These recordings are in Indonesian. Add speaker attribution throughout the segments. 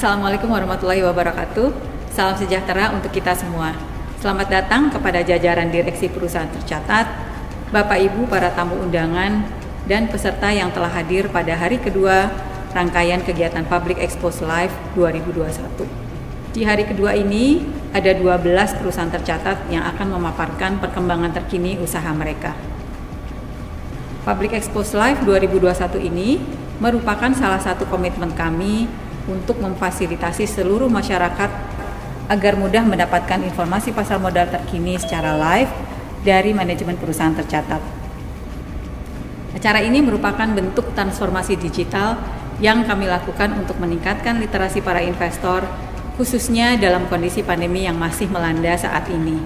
Speaker 1: Assalamualaikum warahmatullahi wabarakatuh. Salam sejahtera untuk kita semua. Selamat datang kepada jajaran direksi perusahaan tercatat, Bapak Ibu para tamu undangan, dan peserta yang telah hadir pada hari kedua rangkaian kegiatan Public Expose Live 2021. Di hari kedua ini, ada 12 perusahaan tercatat yang akan memaparkan perkembangan terkini usaha mereka. Public Expose Live 2021 ini merupakan salah satu komitmen kami untuk memfasilitasi seluruh masyarakat agar mudah mendapatkan informasi pasar modal terkini secara live dari manajemen perusahaan tercatat. Acara ini merupakan bentuk transformasi digital yang kami lakukan untuk meningkatkan literasi para investor, khususnya dalam kondisi pandemi yang masih melanda saat ini.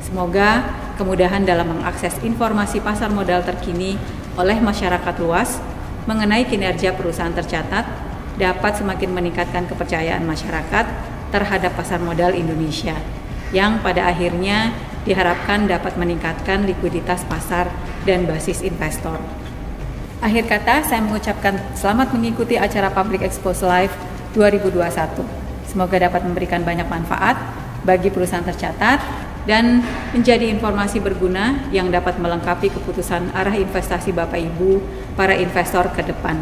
Speaker 1: Semoga kemudahan dalam mengakses informasi pasar modal terkini oleh masyarakat luas mengenai kinerja perusahaan tercatat dapat semakin meningkatkan kepercayaan masyarakat terhadap pasar modal Indonesia, yang pada akhirnya diharapkan dapat meningkatkan likuiditas pasar dan basis investor. Akhir kata, saya mengucapkan selamat mengikuti acara Public Expose Live 2021. Semoga dapat memberikan banyak manfaat bagi perusahaan tercatat dan menjadi informasi berguna yang dapat melengkapi keputusan arah investasi Bapak Ibu para investor ke depan.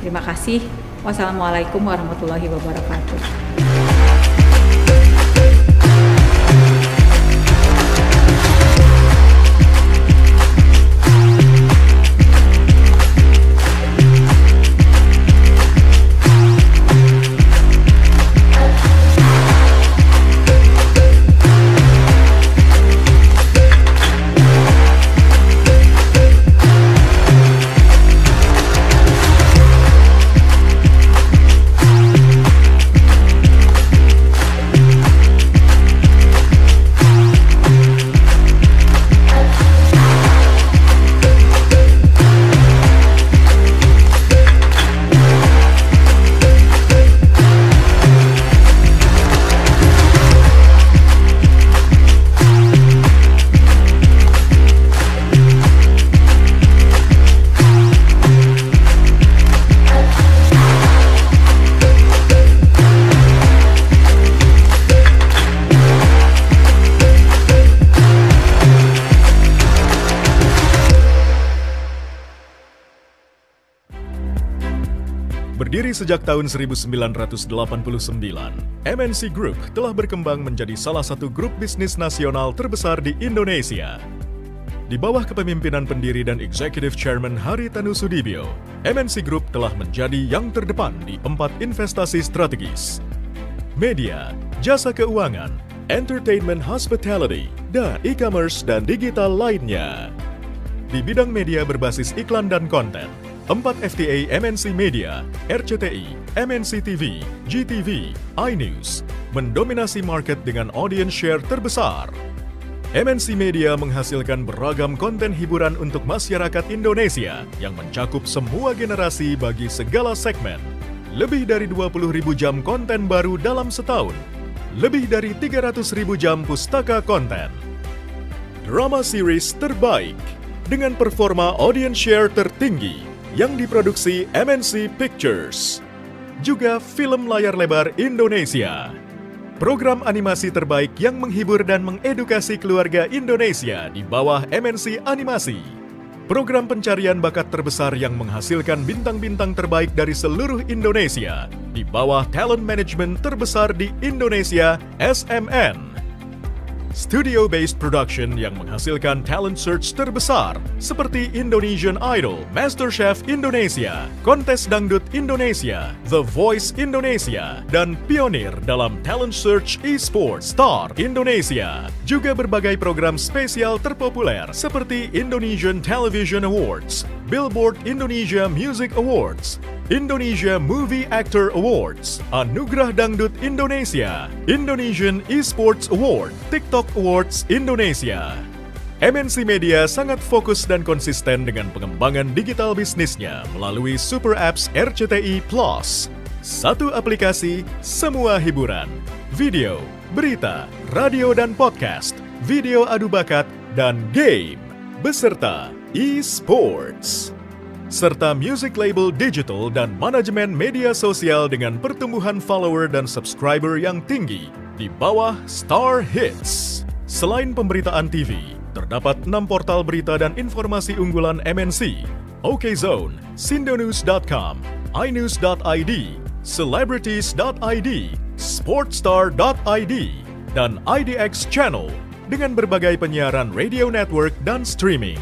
Speaker 1: Terima kasih. Wassalamualaikum warahmatullahi wabarakatuh.
Speaker 2: Berdiri sejak tahun 1989, MNC Group telah berkembang menjadi salah satu grup bisnis nasional terbesar di Indonesia. Di bawah kepemimpinan pendiri dan Executive Chairman Haritanu Sudibyo, MNC Group telah menjadi yang terdepan di 4 investasi strategis: media, jasa keuangan, entertainment hospitality, dan e-commerce dan digital lainnya. Di bidang media berbasis iklan dan konten, 4 FTA MNC Media, RCTI, MNC TV, GTV, iNews mendominasi market dengan audience share terbesar. MNC Media menghasilkan beragam konten hiburan untuk masyarakat Indonesia yang mencakup semua generasi bagi segala segmen. Lebih dari 20.000 jam konten baru dalam setahun. Lebih dari 300.000 jam pustaka konten. Drama series terbaik dengan performa audience share tertinggi yang diproduksi MNC Pictures. Juga film layar lebar Indonesia. Program animasi terbaik yang menghibur dan mengedukasi keluarga Indonesia di bawah MNC Animasi. Program pencarian bakat terbesar yang menghasilkan bintang-bintang terbaik dari seluruh Indonesia di bawah talent management terbesar di Indonesia, SMN. Studio-based production yang menghasilkan talent search terbesar seperti Indonesian Idol, MasterChef Indonesia, Kontes Dangdut Indonesia, The Voice Indonesia, dan pionir dalam talent search eSports Star Indonesia. Juga berbagai program spesial terpopuler seperti Indonesian Television Awards, Billboard Indonesia Music Awards, Indonesia Movie Actor Awards, Anugerah Dangdut Indonesia, Indonesian Esports Award, TikTok Awards Indonesia. MNC Media sangat fokus dan konsisten dengan pengembangan digital bisnisnya melalui super apps RCTI Plus. Satu aplikasi, semua hiburan, video, berita, radio dan podcast, video adu bakat, dan game, beserta eSports. serta music label digital dan manajemen media sosial dengan pertumbuhan follower dan subscriber yang tinggi di bawah Star Hits. Selain pemberitaan TV, terdapat 6 portal berita dan informasi unggulan MNC, OKZone, Sindonews.com, iNews.id, Celebrities.id, Sportstar.id, dan IDX Channel dengan berbagai penyiaran radio network dan streaming.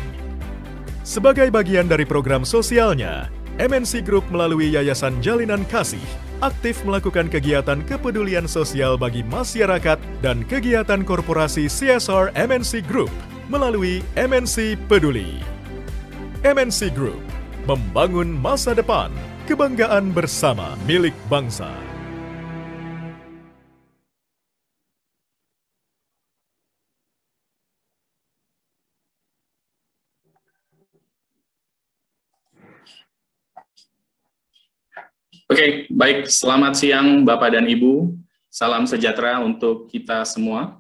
Speaker 2: Sebagai bagian dari program sosialnya, MNC Group melalui Yayasan Jalinan Kasih aktif melakukan kegiatan kepedulian sosial bagi masyarakat dan kegiatan korporasi CSR MNC Group melalui MNC Peduli. MNC Group, membangun masa depan, kebanggaan bersama milik bangsa.
Speaker 3: Oke, baik. Selamat siang Bapak dan Ibu. Salam sejahtera untuk kita semua.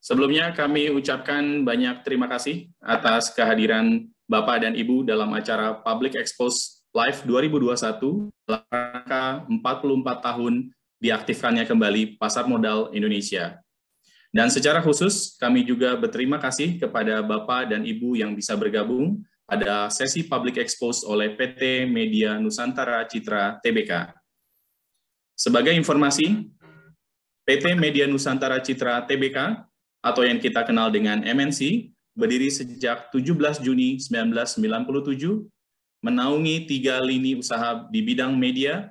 Speaker 3: Sebelumnya kami ucapkan banyak terima kasih atas kehadiran Bapak dan Ibu dalam acara Public Expose Live 2021 dalam rangka 44 tahun diaktifkannya kembali Pasar Modal Indonesia. Dan secara khusus, kami juga berterima kasih kepada Bapak dan Ibu yang bisa bergabung pada sesi Public Expose oleh PT Media Nusantara Citra Tbk. Sebagai informasi, PT Media Nusantara Citra Tbk, atau yang kita kenal dengan MNC, berdiri sejak 17 Juni 1997, menaungi 3 lini usaha di bidang media.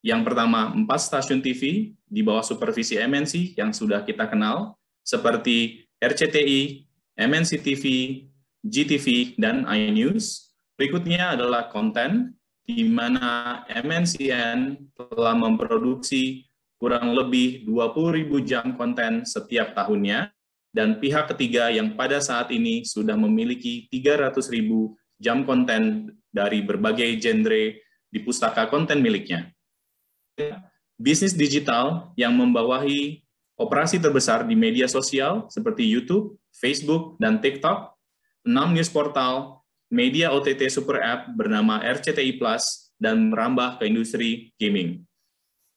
Speaker 3: Yang pertama, 4 stasiun TV di bawah supervisi MNC yang sudah kita kenal, seperti RCTI, MNC TV, GTV, dan iNews. Berikutnya adalah konten, di mana MNCN telah memproduksi kurang lebih 20.000 jam konten setiap tahunnya, dan pihak ketiga yang pada saat ini sudah memiliki 300.000 jam konten dari berbagai genre di pustaka konten miliknya. Bisnis digital yang membawahi operasi terbesar di media sosial seperti YouTube, Facebook, dan TikTok, 6 news portal, media OTT super app bernama RCTI Plus, dan merambah ke industri gaming.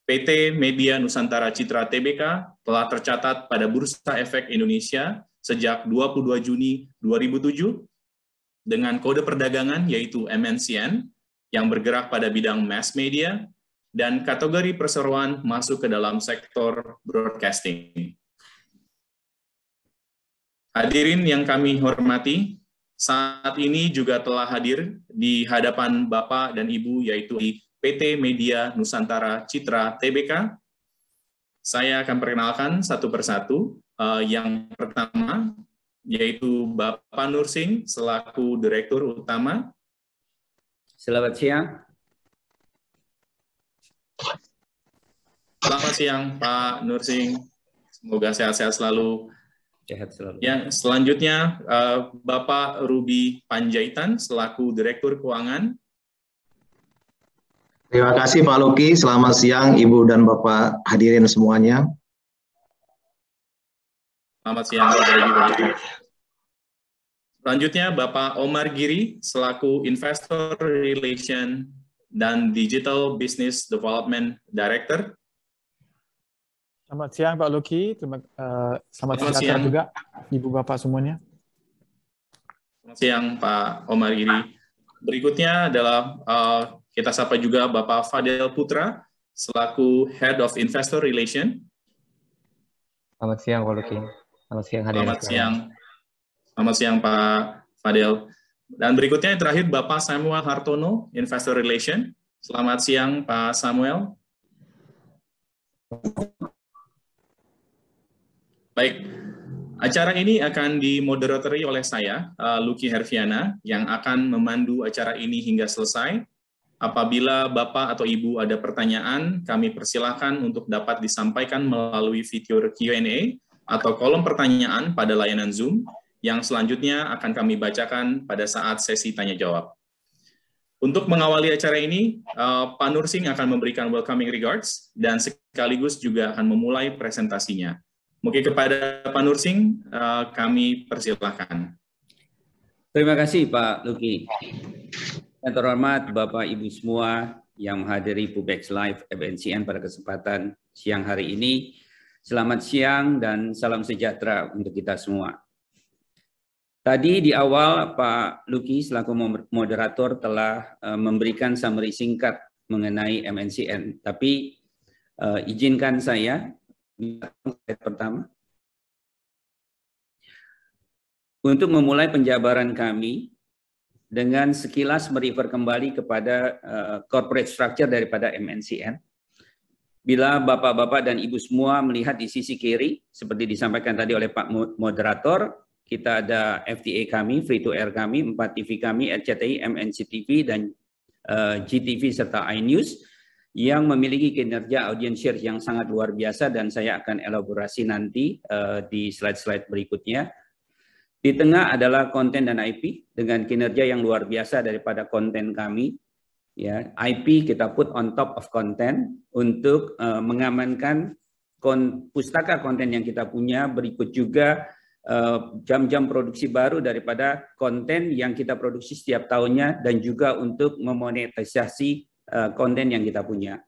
Speaker 3: PT Media Nusantara Citra Tbk telah tercatat pada Bursa Efek Indonesia sejak 22 Juni 2007 dengan kode perdagangan yaitu MNCN yang bergerak pada bidang mass media, dan kategori perseroan masuk ke dalam sektor broadcasting. Hadirin yang kami hormati, saat ini juga telah hadir di hadapan Bapak dan Ibu, yaitu di PT Media Nusantara Citra Tbk. Saya akan perkenalkan satu persatu. Yang pertama, yaitu Bapak Nursing, selaku Direktur Utama.
Speaker 4: Selamat siang.
Speaker 3: Selamat siang Pak Nursing, semoga sehat-sehat selalu.
Speaker 4: Sehat selalu.
Speaker 3: Ya, selanjutnya Bapak Ruby Panjaitan selaku Direktur Keuangan.
Speaker 5: Terima kasih Pak Luki, selamat siang Ibu dan Bapak hadirin semuanya.
Speaker 3: Selamat siang Pak Ruby. Selanjutnya Bapak Omar Giri selaku Investor Relation dan Digital Business Development Director.
Speaker 6: Selamat siang Pak Luki, selamat siang juga Ibu Bapak semuanya.
Speaker 3: Selamat siang Pak Omar Giri. Berikutnya adalah kita sapa juga Bapak Fadel Putra selaku Head of Investor Relation.
Speaker 4: Selamat siang Pak Luki. Selamat siang hadirin.
Speaker 3: Selamat siang Pak Fadel. Dan berikutnya yang terakhir Bapak Samuel Hartono, Investor Relation. Selamat siang Pak Samuel. Baik, acara ini akan dimoderatori oleh saya, Luki Herviana, yang akan memandu acara ini hingga selesai. Apabila Bapak atau Ibu ada pertanyaan, kami persilahkan untuk dapat disampaikan melalui fitur Q&A atau kolom pertanyaan pada layanan Zoom, yang selanjutnya akan kami bacakan pada saat sesi tanya-jawab. Untuk mengawali acara ini, Pak Nursing akan memberikan welcoming regards dan sekaligus juga akan memulai presentasinya. Mungkin kepada Pak Nursing, kami persilahkan.
Speaker 7: Terima kasih Pak Luki. Yang terhormat Bapak Ibu semua yang menghadiri Pubex Live MNCN pada kesempatan siang hari ini. Selamat siang dan salam sejahtera untuk kita semua. Tadi di awal Pak Luki selaku moderator telah memberikan summary singkat mengenai MNCN. Tapi izinkan saya slide pertama. Untuk memulai penjabaran kami dengan sekilas merefer kembali kepada corporate structure daripada MNCN. Bila Bapak-Bapak dan Ibu semua melihat di sisi kiri, seperti disampaikan tadi oleh Pak Moderator, kita ada FTA kami, free to air kami, 4 TV kami, RCTI, MNC TV, dan GTV serta iNews, yang memiliki kinerja audience share yang sangat luar biasa dan saya akan elaborasi nanti di slide-slide berikutnya. Di tengah adalah konten dan IP dengan kinerja yang luar biasa daripada konten kami. Ya, IP kita put on top of content untuk mengamankan pustaka konten yang kita punya, berikut juga jam-jam produksi baru daripada konten yang kita produksi setiap tahunnya dan juga untuk memonetisasi konten yang kita punya.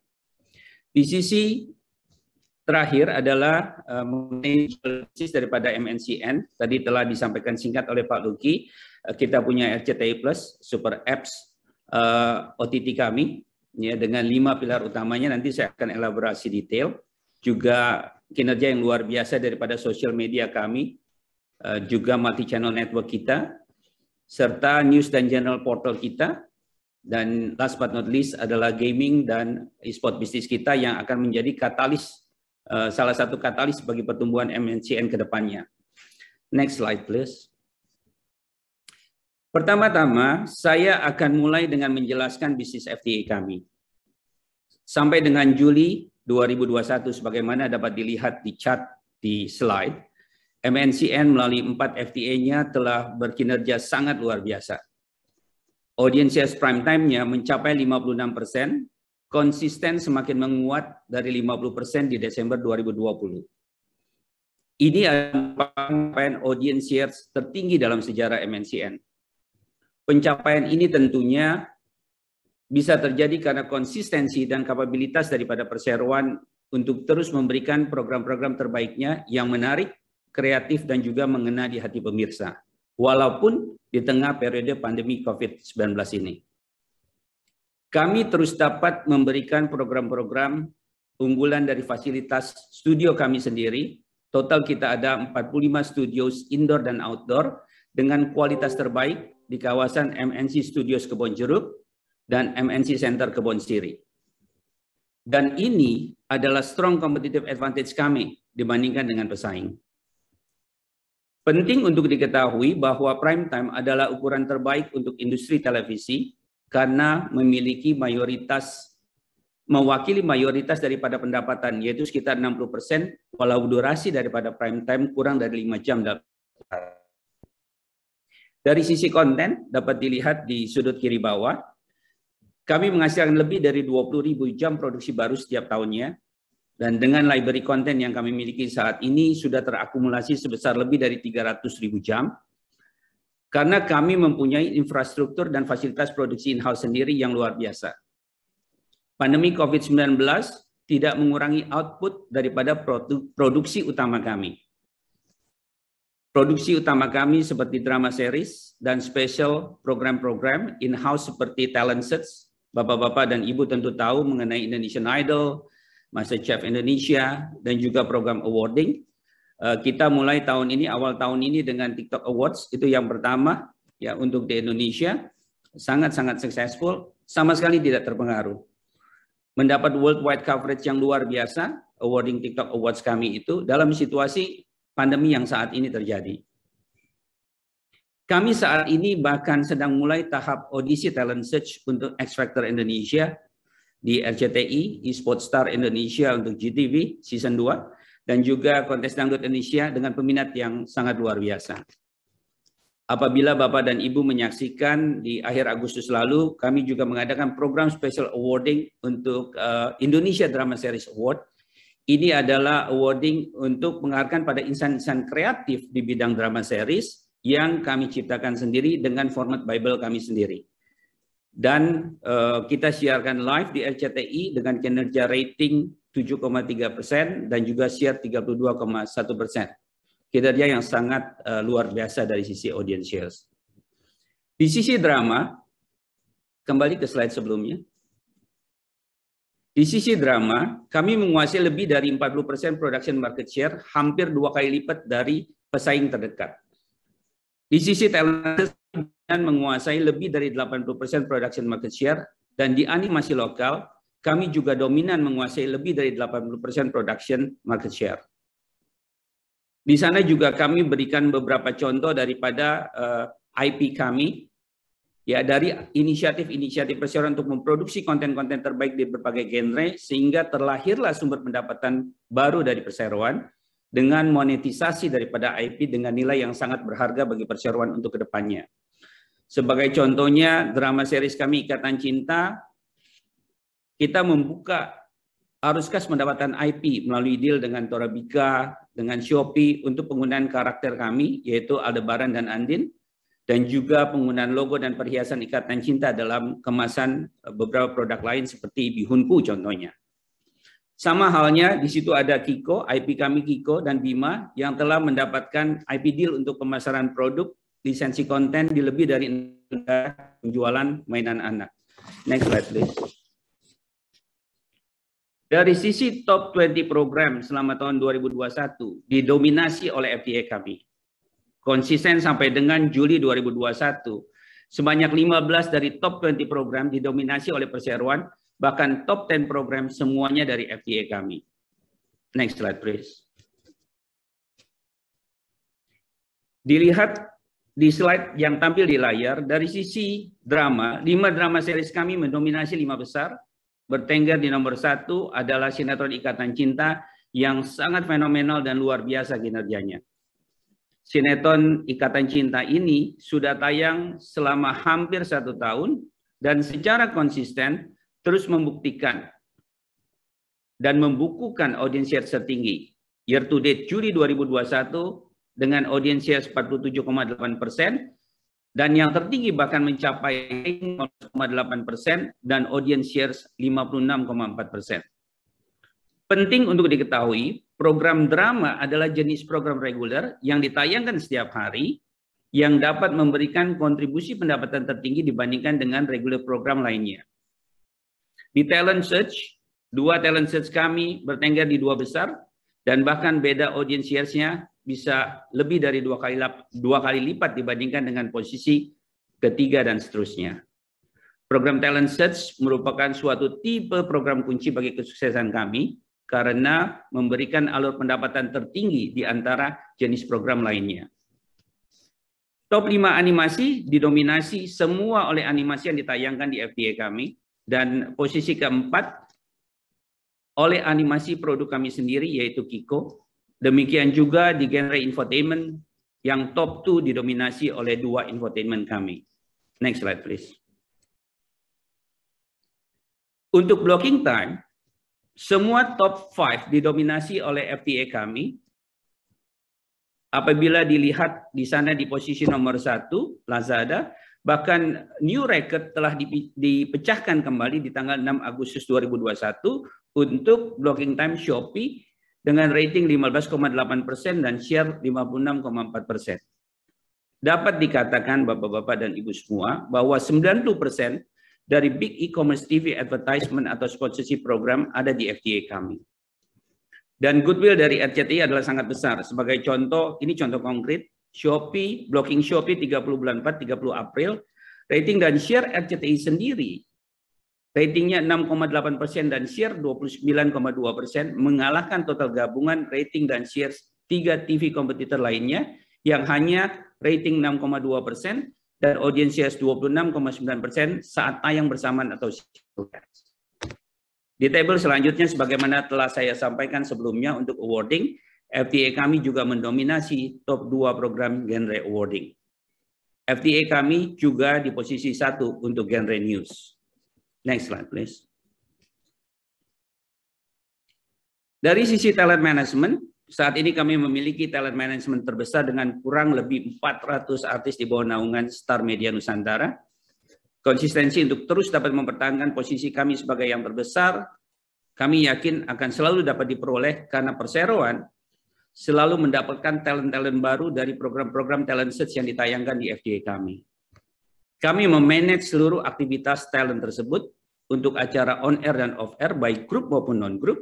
Speaker 7: Di sisi terakhir adalah mengenai daripada MNCN. Tadi telah disampaikan singkat oleh Pak Luki. Kita punya RCTI Plus, Super Apps, OTT kami, ya, dengan 5 pilar utamanya. Nanti saya akan elaborasi detail. Juga kinerja yang luar biasa daripada social media kami, juga multi-channel network kita, serta news dan journal portal kita. Dan last but not least adalah gaming dan e-sport bisnis kita yang akan menjadi katalis, salah satu katalis bagi pertumbuhan MNCN ke depannya. Next slide please. Pertama-tama saya akan mulai dengan menjelaskan bisnis FTA kami. Sampai dengan Juli 2021 sebagaimana dapat dilihat di chart di slide, MNCN melalui 4 FTA-nya telah berkinerja sangat luar biasa. Audience prime time-nya mencapai 56%, konsisten semakin menguat dari 50% di Desember 2020. Ini adalah pencapaian audience shares tertinggi dalam sejarah MNCN. Pencapaian ini tentunya bisa terjadi karena konsistensi dan kapabilitas daripada perseroan untuk terus memberikan program-program terbaiknya yang menarik, kreatif, dan juga mengena di hati pemirsa. Walaupun di tengah periode pandemi COVID-19 ini. Kami terus dapat memberikan program-program unggulan dari fasilitas studio kami sendiri. Total kita ada 45 studios indoor dan outdoor dengan kualitas terbaik di kawasan MNC Studios Kebonjeruk dan MNC Center Kebon Siri. Dan ini adalah strong competitive advantage kami dibandingkan dengan pesaing. Penting untuk diketahui bahwa prime time adalah ukuran terbaik untuk industri televisi karena mewakili mayoritas daripada pendapatan, yaitu sekitar 60%, walau durasi daripada prime time kurang dari 5 jam. Dari sisi konten, dapat dilihat di sudut kiri bawah, kami menghasilkan lebih dari 20.000 jam produksi baru setiap tahunnya, dan dengan library konten yang kami miliki saat ini sudah terakumulasi sebesar lebih dari 300.000 jam, karena kami mempunyai infrastruktur dan fasilitas produksi in-house sendiri yang luar biasa. Pandemi COVID-19 tidak mengurangi output daripada produksi utama kami. Produksi utama kami seperti drama series dan special program-program in-house seperti talent search. Bapak-bapak dan Ibu tentu tahu mengenai Indonesian Idol, MasterChef Indonesia, dan juga program awarding. Kita mulai tahun ini, awal tahun ini dengan TikTok Awards, itu yang pertama ya untuk di Indonesia, sangat-sangat successful, sama sekali tidak terpengaruh. Mendapat worldwide coverage yang luar biasa, awarding TikTok Awards kami itu dalam situasi pandemi yang saat ini terjadi. Kami saat ini bahkan sedang mulai tahap audisi talent search untuk X Factor Indonesia di RCTI, eSports Star Indonesia untuk GTV Season 2, dan juga Kontes Dangdut Indonesia dengan peminat yang sangat luar biasa. Apabila Bapak dan Ibu menyaksikan di akhir Agustus lalu, kami juga mengadakan program special awarding untuk Indonesia Drama Series Award ini adalah awarding untuk penghargaan pada insan-insan kreatif di bidang drama series yang kami ciptakan sendiri dengan format Bible kami sendiri. Dan kita siarkan live di RCTI dengan kinerja rating 7,3% dan juga share 32,1%. Kinerja yang sangat luar biasa dari sisi audience shares. Di sisi drama, kembali ke slide sebelumnya. Di sisi drama, kami menguasai lebih dari 40% production market share, hampir 2 kali lipat dari pesaing terdekat. Di sisi talent, menguasai lebih dari 80% production market share, dan di animasi lokal, kami juga dominan menguasai lebih dari 80% production market share. Di sana juga kami berikan beberapa contoh daripada IP kami, ya, dari inisiatif-inisiatif perseroan untuk memproduksi konten-konten terbaik di berbagai genre, sehingga terlahirlah sumber pendapatan baru dari perseroan dengan monetisasi daripada IP dengan nilai yang sangat berharga bagi perseroan untuk kedepannya. Sebagai contohnya, drama series kami Ikatan Cinta, kita membuka arus kas pendapatan IP melalui deal dengan Torabika, dengan Shopee untuk penggunaan karakter kami, yaitu Aldebaran dan Andin, dan juga penggunaan logo dan perhiasan Ikatan Cinta dalam kemasan beberapa produk lain seperti Bihunku contohnya. Sama halnya di situ ada Kiko, IP kami Kiko dan Bima yang telah mendapatkan IP deal untuk pemasaran produk, lisensi konten di lebih dari penjualan mainan anak. Next slide please. Dari sisi top 20 program selama tahun 2021 didominasi oleh FTA kami. Konsisten sampai dengan Juli 2021, sebanyak 15 dari top 20 program didominasi oleh perseroan, bahkan top 10 program semuanya dari FTA kami. Next slide please. Dilihat di slide yang tampil di layar, dari sisi drama, 5 drama series kami mendominasi 5 besar. Bertengger di nomor 1 adalah sinetron Ikatan Cinta yang sangat fenomenal dan luar biasa kinerjanya. Sinetron Ikatan Cinta ini sudah tayang selama hampir 1 tahun dan secara konsisten terus membuktikan dan membukukan audience share tertinggi. Year to date Juli 2021 dengan audience share 47,8% dan yang tertinggi bahkan mencapai 0,8% dan audience share 56,4%. Penting untuk diketahui, program drama adalah jenis program reguler yang ditayangkan setiap hari yang dapat memberikan kontribusi pendapatan tertinggi dibandingkan dengan regular program lainnya. Di talent search, 2 talent search kami bertengger di 2 besar dan bahkan beda audience shares-nya bisa lebih dari 2 kali lipat dibandingkan dengan posisi ketiga dan seterusnya. Program talent search merupakan suatu tipe program kunci bagi kesuksesan kami karena memberikan alur pendapatan tertinggi di antara jenis program lainnya. Top 5 animasi didominasi semua oleh animasi yang ditayangkan di FTA kami. Dan posisi keempat oleh animasi produk kami sendiri yaitu Kiko. Demikian juga di genre infotainment yang top 2 didominasi oleh 2 infotainment kami. Next slide please. Untuk blocking time, semua top 5 didominasi oleh FTA kami. Apabila dilihat di sana di posisi nomor 1, Lazada, bahkan new record telah dipecahkan kembali di tanggal 6 Agustus 2021 untuk blocking time Shopee dengan rating 15,8% dan share 56,4%. Dapat dikatakan Bapak-Bapak dan Ibu semua bahwa 90% dari big e-commerce TV advertisement atau sponsorship program ada di FTA kami. Dan goodwill dari RCTI adalah sangat besar. Sebagai contoh, ini contoh konkret, Shopee, blocking Shopee 30 bulan 4, 30 April, rating dan share RCTI sendiri, ratingnya 6,8% dan share 29,2%, mengalahkan total gabungan rating dan share 3 TV kompetitor lainnya yang hanya rating 6,2% dan audience share 26,9% saat tayang bersamaan atau simulcast. Di table selanjutnya, sebagaimana telah saya sampaikan sebelumnya untuk awarding, FTA kami juga mendominasi top 2 program genre awarding. FTA kami juga di posisi 1 untuk genre news. Next slide, please. Dari sisi talent management, saat ini kami memiliki talent management terbesar dengan kurang lebih 400 artis di bawah naungan Star Media Nusantara. Konsistensi untuk terus dapat mempertahankan posisi kami sebagai yang terbesar, kami yakin akan selalu dapat diperoleh karena perseroan selalu mendapatkan talent-talent baru dari program-program talent search yang ditayangkan di FDA kami. Kami memanage seluruh aktivitas talent tersebut untuk acara on-air dan off-air, baik grup maupun non-grup,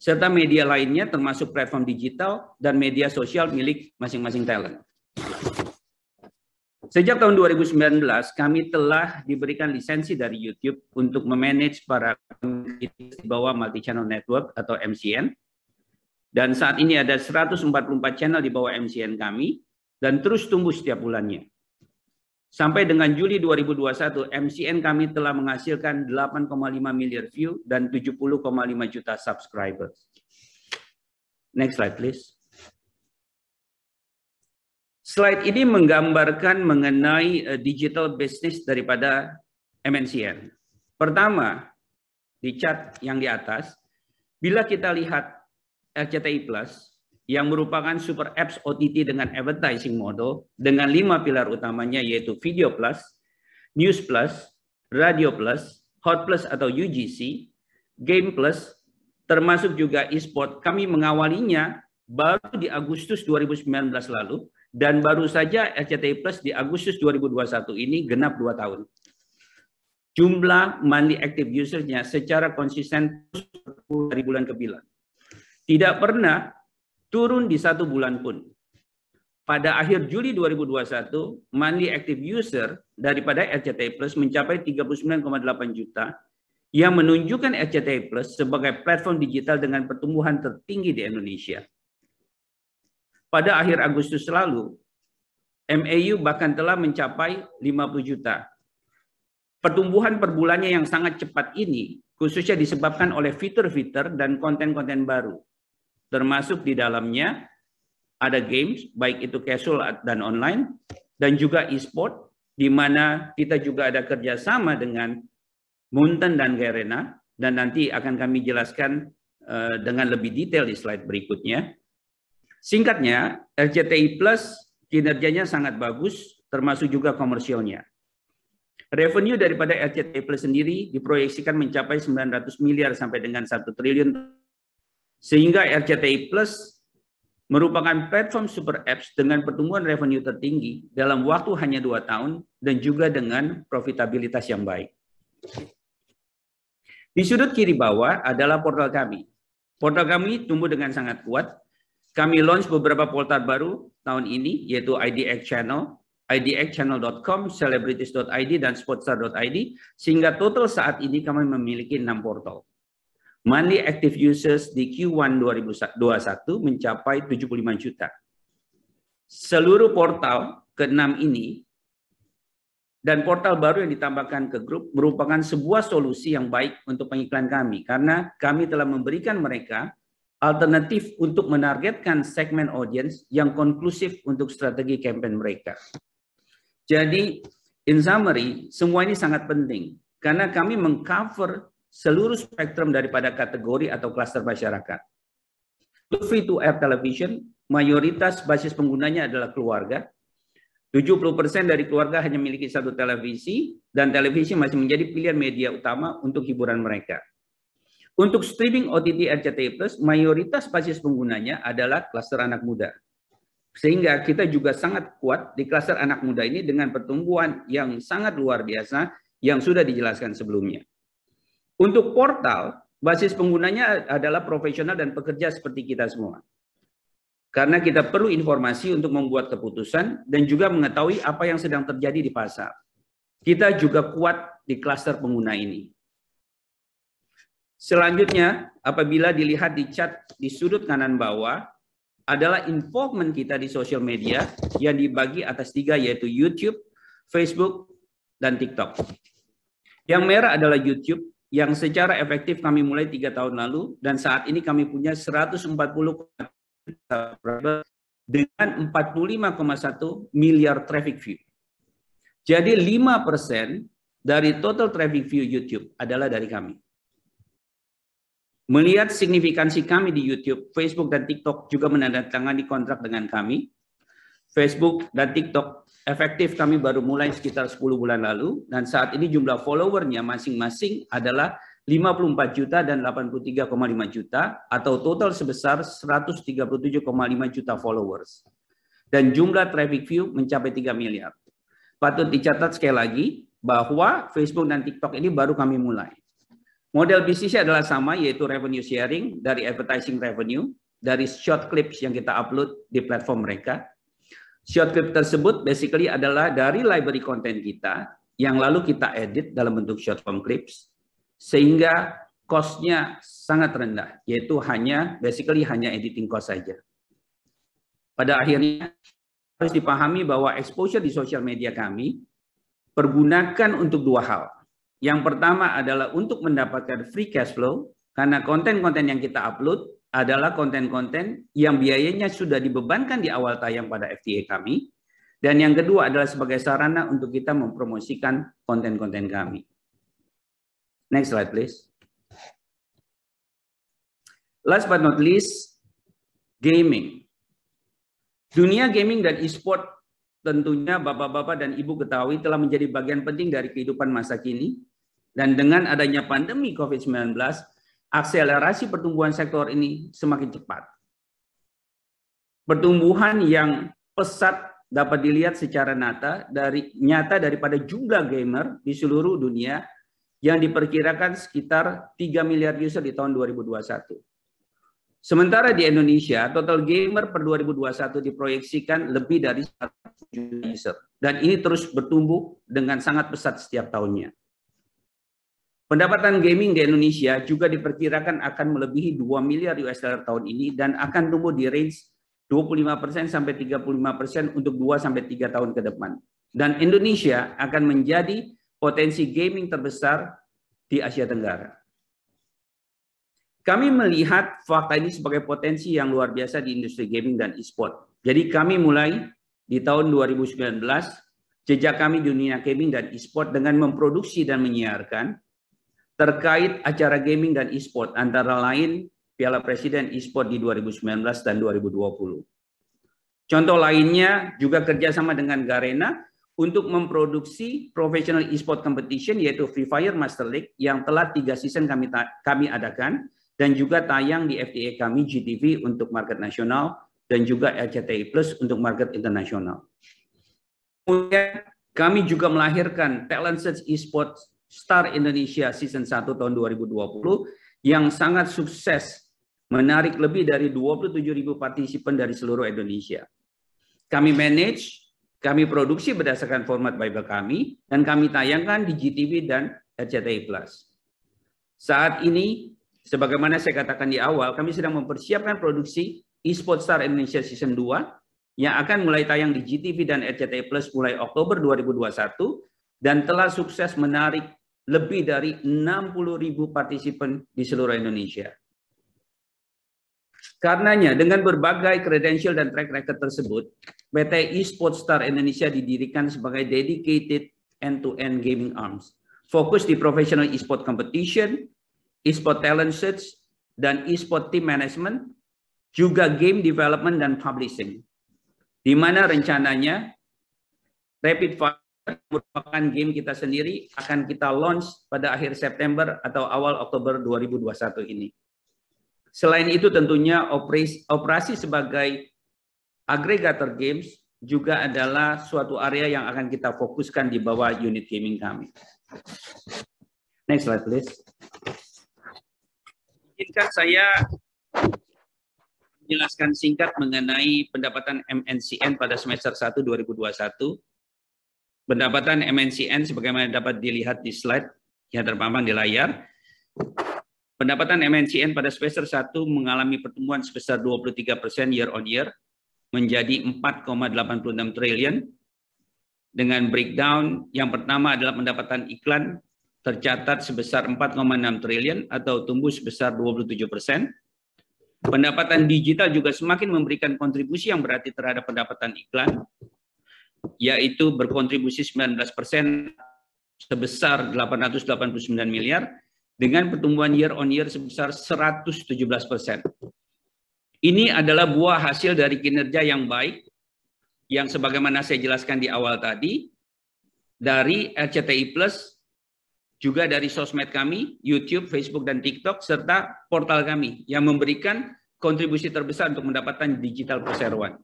Speaker 7: serta media lainnya termasuk platform digital dan media sosial milik masing-masing talent. Sejak tahun 2019, kami telah diberikan lisensi dari YouTube untuk memanage para di bawah multi-channel network atau MCN. Dan saat ini ada 144 channel di bawah MCN kami dan terus tumbuh setiap bulannya. Sampai dengan Juli 2021, MCN kami telah menghasilkan 8,5 miliar view dan 70,5 juta subscribers. Next slide, please. Slide ini menggambarkan mengenai digital business daripada MNCN. Pertama, di chart yang di atas, bila kita lihat RCTI Plus, yang merupakan super apps OTT dengan advertising model, dengan 5 pilar utamanya yaitu Video Plus, News Plus, Radio Plus, Hot Plus atau UGC, Game Plus, termasuk juga e-sport, kami mengawalinya baru di Agustus 2019 lalu, dan baru saja RCTI Plus di Agustus 2021 ini genap 2 tahun. Jumlah monthly active user-nya secara konsisten dari bulan ke bulan. Tidak pernah turun di 1 bulan pun. Pada akhir Juli 2021, monthly active user daripada RCTI Plus mencapai 39,8 juta, yang menunjukkan RCTI Plus sebagai platform digital dengan pertumbuhan tertinggi di Indonesia. Pada akhir Agustus lalu, MAU bahkan telah mencapai 50 juta. Pertumbuhan per bulannya yang sangat cepat ini khususnya disebabkan oleh fitur-fitur dan konten-konten baru. Termasuk di dalamnya ada games, baik itu casual dan online, dan juga e-sport, di mana kita juga ada kerjasama dengan Munten dan Garena, dan nanti akan kami jelaskan dengan lebih detail di slide berikutnya. Singkatnya, RCTI Plus kinerjanya sangat bagus, termasuk juga komersialnya. Revenue daripada RCTI Plus sendiri diproyeksikan mencapai 900 miliar sampai dengan 1 triliun. Sehingga RCTI Plus merupakan platform super apps dengan pertumbuhan revenue tertinggi dalam waktu hanya 2 tahun dan juga dengan profitabilitas yang baik. Di sudut kiri bawah adalah portal kami. Portal kami tumbuh dengan sangat kuat. Kami launch beberapa portal baru tahun ini, yaitu IDX Channel, idxchannel.com, celebrities.id, dan sportstar.id, sehingga total saat ini kami memiliki 6 portal. Monthly active users di Q1 2021 mencapai 75 juta. Seluruh portal ke-6 ini dan portal baru yang ditambahkan ke grup merupakan sebuah solusi yang baik untuk pengiklan kami, karena kami telah memberikan mereka alternatif untuk menargetkan segmen audience yang konklusif untuk strategi campaign mereka. Jadi, in summary, semua ini sangat penting karena kami mengcover seluruh spektrum daripada kategori atau klaster masyarakat. Free to air television, mayoritas basis penggunanya adalah keluarga. 70% dari keluarga hanya memiliki 1 televisi, dan televisi masih menjadi pilihan media utama untuk hiburan mereka. Untuk streaming OTT RCTI Plus, mayoritas basis penggunanya adalah klaster anak muda. Sehingga kita juga sangat kuat di klaster anak muda ini dengan pertumbuhan yang sangat luar biasa yang sudah dijelaskan sebelumnya. Untuk portal, basis penggunanya adalah profesional dan pekerja seperti kita semua. Karena kita perlu informasi untuk membuat keputusan dan juga mengetahui apa yang sedang terjadi di pasar. Kita juga kuat di klaster pengguna ini. Selanjutnya, apabila dilihat di chart di sudut kanan bawah, adalah involvement kita di sosial media yang dibagi atas 3, yaitu YouTube, Facebook, dan TikTok. Yang merah adalah YouTube, yang secara efektif kami mulai 3 tahun lalu, dan saat ini kami punya 140 dengan 45,1 miliar traffic view. Jadi 5% dari total traffic view YouTube adalah dari kami. Melihat signifikansi kami di YouTube, Facebook dan TikTok juga menandatangani kontrak dengan kami. Facebook dan TikTok efektif kami baru mulai sekitar 10 bulan lalu, dan saat ini jumlah followernya masing-masing adalah 54 juta dan 83,5 juta, atau total sebesar 137,5 juta followers. Dan jumlah traffic view mencapai 3 miliar. Patut dicatat sekali lagi bahwa Facebook dan TikTok ini baru kami mulai. Model bisnisnya adalah sama, yaitu revenue sharing dari advertising revenue, dari short clips yang kita upload di platform mereka. Short clip tersebut basically adalah dari library content kita, yang lalu kita edit dalam bentuk short form clips, sehingga cost-nya sangat rendah, yaitu hanya editing cost saja. Pada akhirnya harus dipahami bahwa exposure di sosial media kami pergunakan untuk dua hal. Yang pertama adalah untuk mendapatkan free cash flow, karena konten-konten yang kita upload adalah konten-konten yang biayanya sudah dibebankan di awal tayang pada FTA kami. Dan yang kedua adalah sebagai sarana untuk kita mempromosikan konten-konten kami. Next slide, please. Last but not least, gaming. Dunia gaming dan e-sport tentunya Bapak-Bapak dan Ibu ketahui telah menjadi bagian penting dari kehidupan masa kini. Dan dengan adanya pandemi COVID-19, akselerasi pertumbuhan sektor ini semakin cepat. Pertumbuhan yang pesat dapat dilihat secara nyata daripada jumlah gamer di seluruh dunia yang diperkirakan sekitar 3 miliar user di tahun 2021. Sementara di Indonesia, total gamer per 2021 diproyeksikan lebih dari 1 juta user. Dan ini terus bertumbuh dengan sangat pesat setiap tahunnya. Pendapatan gaming di Indonesia juga diperkirakan akan melebihi 2 miliar US dollar tahun ini dan akan tumbuh di range 25% sampai 35% untuk 2 sampai 3 tahun ke depan. Dan Indonesia akan menjadi potensi gaming terbesar di Asia Tenggara. Kami melihat fakta ini sebagai potensi yang luar biasa di industri gaming dan e-sport. Jadi kami mulai di tahun 2019, jejak kami di dunia gaming dan e-sport dengan memproduksi dan menyiarkan terkait acara gaming dan e-sport, antara lain Piala Presiden e-sport di 2019 dan 2020. Contoh lainnya juga kerjasama dengan Garena untuk memproduksi professional e-sport competition, yaitu Free Fire Master League yang telah 3 season kami adakan, dan juga tayang di FTA kami GTV untuk market nasional dan juga RCTI Plus untuk market internasional. Kemudian kami juga melahirkan Talent Search e-sport Star Indonesia Season 1 tahun 2020 yang sangat sukses, menarik lebih dari 27.000 partisipan dari seluruh Indonesia. Kami manage, kami produksi berdasarkan format Bible kami, dan kami tayangkan di GTV dan RCTI Plus. Saat ini, sebagaimana saya katakan di awal, kami sedang mempersiapkan produksi eSport Star Indonesia Season 2 yang akan mulai tayang di GTV dan RCTI Plus mulai Oktober 2021 dan telah sukses menarik lebih dari 60.000 partisipan di seluruh Indonesia. Karenanya, dengan berbagai credential dan track record tersebut, PT eSport Star Indonesia didirikan sebagai dedicated end-to-end gaming arms. Fokus di professional eSport competition, eSport talent search, dan eSport team management, juga game development dan publishing. Di mana rencananya Rapid Fire merupakan game kita sendiri akan kita launch pada akhir September atau awal Oktober 2021 ini. Selain itu tentunya operasi sebagai agregator games juga adalah suatu area yang akan kita fokuskan di bawah unit gaming kami. Next slide please. Izinkan saya menjelaskan singkat mengenai pendapatan MNCN pada semester 1 2021. Pendapatan MNCN sebagaimana dapat dilihat di slide yang terpampang di layar. Pendapatan MNCN pada semester 1 mengalami pertumbuhan sebesar 23% year on year menjadi 4,86 triliun. Dengan breakdown, yang pertama adalah pendapatan iklan tercatat sebesar 4,6 triliun atau tumbuh sebesar 27%. Pendapatan digital juga semakin memberikan kontribusi yang berarti terhadap pendapatan iklan, yaitu berkontribusi 19% sebesar 889 miliar, dengan pertumbuhan year on year sebesar 117%. Ini adalah buah hasil dari kinerja yang baik, yang sebagaimana saya jelaskan di awal tadi, dari RCTI Plus, juga dari sosmed kami, YouTube, Facebook, dan TikTok, serta portal kami yang memberikan kontribusi terbesar untuk mendapatkan digital perseroan.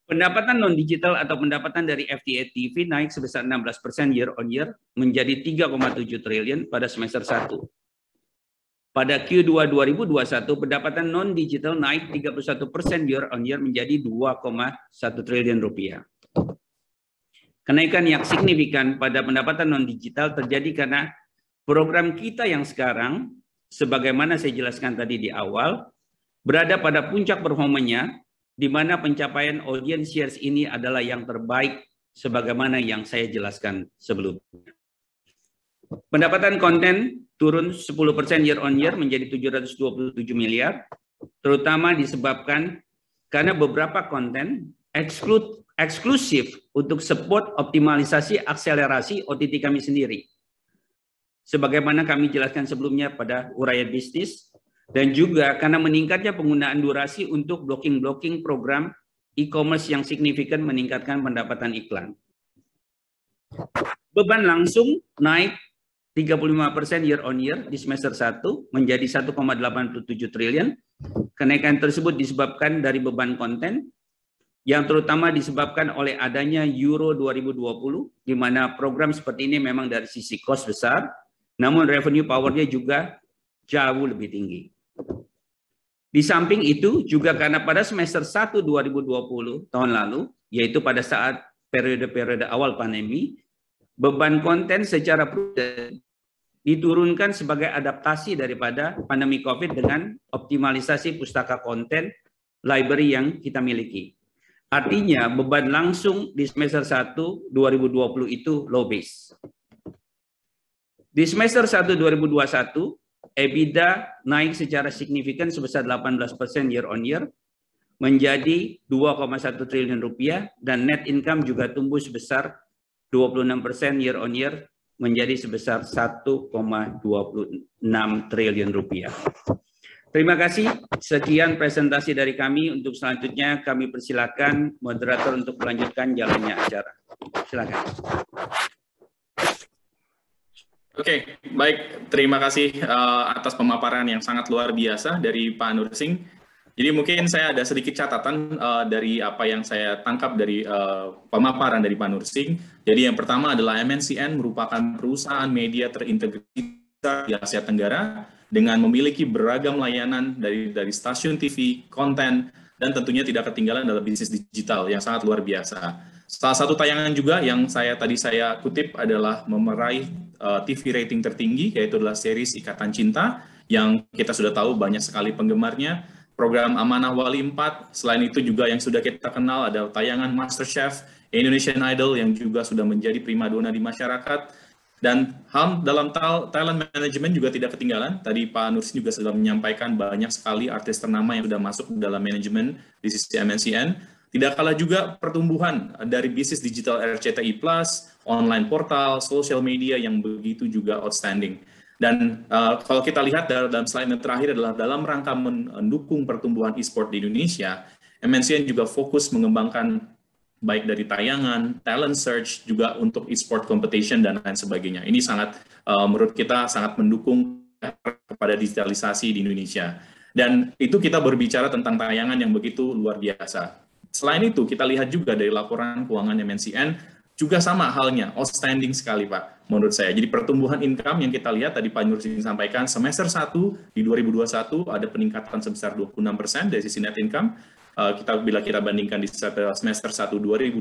Speaker 7: Pendapatan non-digital atau pendapatan dari FTA TV naik sebesar 16% year on year menjadi 3,7 triliun pada semester 1. Pada Q2 2021, pendapatan non-digital naik 31% year on year menjadi 2,1 triliun rupiah. Kenaikan yang signifikan pada pendapatan non-digital terjadi karena program kita yang sekarang, sebagaimana saya jelaskan tadi di awal, berada pada puncak performanya, di mana pencapaian audience shares ini adalah yang terbaik sebagaimana yang saya jelaskan sebelumnya. Pendapatan konten turun 10% year on year menjadi 727 miliar, terutama disebabkan karena beberapa konten eksklusif untuk support optimalisasi akselerasi OTT kami sendiri. Sebagaimana kami jelaskan sebelumnya pada uraian bisnis, dan juga karena meningkatnya penggunaan durasi untuk blocking program e-commerce yang signifikan meningkatkan pendapatan iklan. Beban langsung naik 35% year on year di semester 1 menjadi 1,87 triliun. Kenaikan tersebut disebabkan dari beban konten yang terutama disebabkan oleh adanya Euro 2020, di mana program seperti ini memang dari sisi cost besar, namun revenue power-nya juga jauh lebih tinggi. Di samping itu juga karena pada semester 1 2020 tahun lalu, yaitu pada saat periode-periode awal pandemi, beban konten secara prudent diturunkan sebagai adaptasi daripada pandemi COVID dengan optimalisasi pustaka konten library yang kita miliki. Artinya beban langsung di semester 1 2020 itu low base. Di semester 1 2021, EBITDA naik secara signifikan sebesar 18% year on year menjadi 2,1 triliun rupiah dan net income juga tumbuh sebesar 26% year on year menjadi sebesar 1,26 triliun rupiah. Terima kasih. Sekian presentasi dari kami. Untuk selanjutnya kami persilakan moderator untuk melanjutkan jalannya acara. Silakan.
Speaker 3: Oke, baik. Terima kasih atas pemaparan yang sangat luar biasa dari Pak Nursing. Jadi mungkin saya ada sedikit catatan dari apa yang saya tangkap dari pemaparan dari Pak Nursing. Jadi yang pertama adalah MNCN merupakan perusahaan media terintegrasi di Asia Tenggara dengan memiliki beragam layanan dari stasiun TV, konten, dan tentunya tidak ketinggalan dalam bisnis digital yang sangat luar biasa. Salah satu tayangan juga yang saya kutip adalah meraih TV rating tertinggi, yaitu adalah series Ikatan Cinta, yang kita sudah tahu banyak sekali penggemarnya. Program Amanah Wali 4, selain itu juga yang sudah kita kenal ada tayangan MasterChef, Indonesian Idol yang juga sudah menjadi primadona di masyarakat. Dan dalam talent management juga tidak ketinggalan. Tadi Pak Nursin juga sudah menyampaikan banyak sekali artis ternama yang sudah masuk dalam manajemen di sisi MNCN. Tidak kalah juga pertumbuhan dari bisnis digital RCTI Plus, online portal, social media yang begitu juga outstanding. Dan kalau kita lihat dalam slide yang terakhir adalah dalam rangka mendukung pertumbuhan e-sport di Indonesia, MNCN juga fokus mengembangkan baik dari tayangan, talent search, juga untuk e-sport competition dan lain sebagainya. Ini sangat, menurut kita sangat mendukung kepada digitalisasi di Indonesia. Dan itu kita berbicara tentang tayangan yang begitu luar biasa. Selain itu, kita lihat juga dari laporan keuangan MNCN, juga sama halnya, outstanding sekali Pak, menurut saya. Jadi pertumbuhan income yang kita lihat, tadi Pak Nursin sampaikan, semester 1 di 2021 ada peningkatan sebesar 26% dari sisi net income. Bila kita bandingkan di semester 1 2020,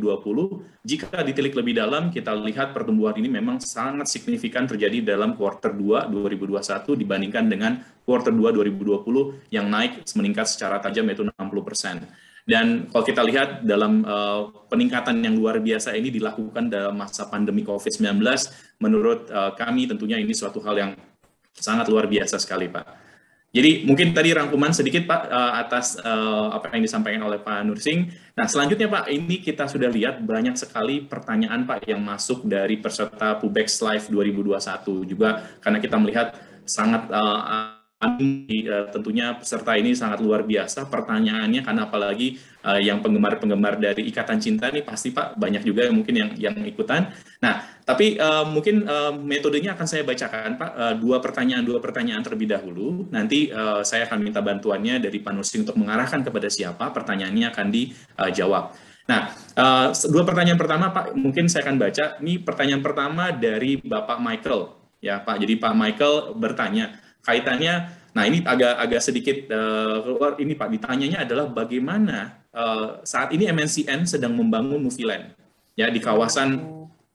Speaker 3: jika ditilik lebih dalam, kita lihat pertumbuhan ini memang sangat signifikan terjadi dalam kuarter 2 2021 dibandingkan dengan kuarter 2 2020 yang naik meningkat secara tajam yaitu 60%. Dan kalau kita lihat dalam peningkatan yang luar biasa ini dilakukan dalam masa pandemi COVID-19, menurut kami tentunya ini suatu hal yang sangat luar biasa sekali Pak. Jadi mungkin tadi rangkuman sedikit Pak atas apa yang disampaikan oleh Pak Nursing. Nah selanjutnya Pak, ini kita sudah lihat banyak sekali pertanyaan Pak yang masuk dari peserta PUBEX Live 2021 juga, karena kita melihat sangat tentunya peserta ini sangat luar biasa pertanyaannya, karena apalagi yang penggemar-penggemar dari Ikatan Cinta ini pasti Pak banyak juga mungkin yang ikutan. Nah, tapi mungkin metodenya akan saya bacakan Pak, dua pertanyaan terlebih dahulu. Nanti saya akan minta bantuannya dari Pak Nursing untuk mengarahkan kepada siapa pertanyaannya akan dijawab. Nah, dua pertanyaan pertama Pak, mungkin saya akan baca. Ini pertanyaan pertama dari Bapak Michael, ya Pak. Jadi Pak Michael bertanya, kaitannya, nah ini agak sedikit keluar ini Pak, ditanyanya adalah bagaimana saat ini MNCN sedang membangun Movieland ya di kawasan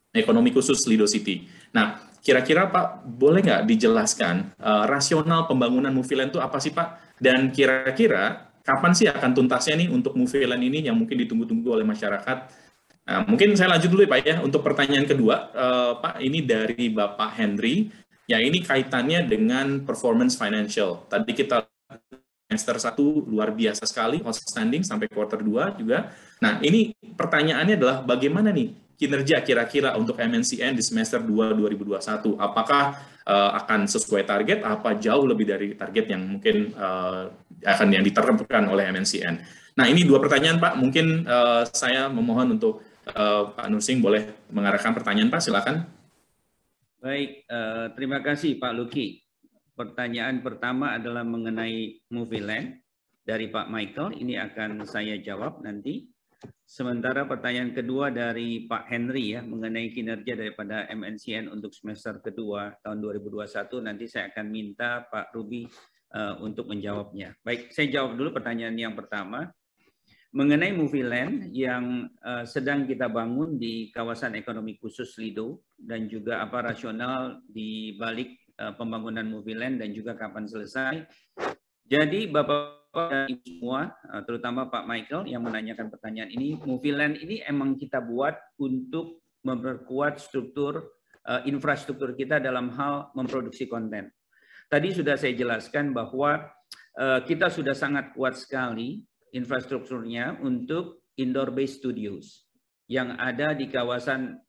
Speaker 3: ekonomi khusus Lido City. Nah, kira-kira Pak boleh nggak dijelaskan rasional pembangunan Movieland itu apa sih Pak? Dan kira-kira kapan sih akan tuntasnya nih untuk Movieland ini yang mungkin ditunggu-tunggu oleh masyarakat? Nah, mungkin saya lanjut dulu ya Pak ya, untuk pertanyaan kedua Pak, ini dari Bapak Henry. Ya, ini kaitannya dengan performance financial. Tadi kita semester 1 luar biasa sekali, outstanding sampai quarter 2 juga. Nah, ini pertanyaannya adalah bagaimana nih kinerja kira-kira untuk MNCN di semester 2 2021? Apakah akan sesuai target, apa jauh lebih dari target yang mungkin akan yang diterapkan oleh MNCN? Nah, ini dua pertanyaan Pak. Mungkin saya memohon untuk Pak Nursing boleh mengarahkan pertanyaan Pak, silakan.
Speaker 7: Baik, terima kasih Pak Luki. Pertanyaan pertama adalah mengenai Movieland dari Pak Michael. Ini akan saya jawab nanti. Sementara pertanyaan kedua dari Pak Henry ya, mengenai kinerja daripada MNCN untuk semester kedua tahun 2021. Nanti saya akan minta Pak Ruby untuk menjawabnya. Baik, saya jawab dulu pertanyaan yang pertama. Mengenai Movieland yang sedang kita bangun di kawasan ekonomi khusus Lido dan juga apa rasional di balik pembangunan Movieland dan juga kapan selesai. Jadi Bapak-Bapak dan Ibu semua, terutama Pak Michael yang menanyakan pertanyaan ini, Movieland ini emang kita buat untuk memperkuat struktur infrastruktur kita dalam hal memproduksi konten. Tadi sudah saya jelaskan bahwa kita sudah sangat kuat sekali infrastrukturnya untuk indoor-based studios yang ada di kawasan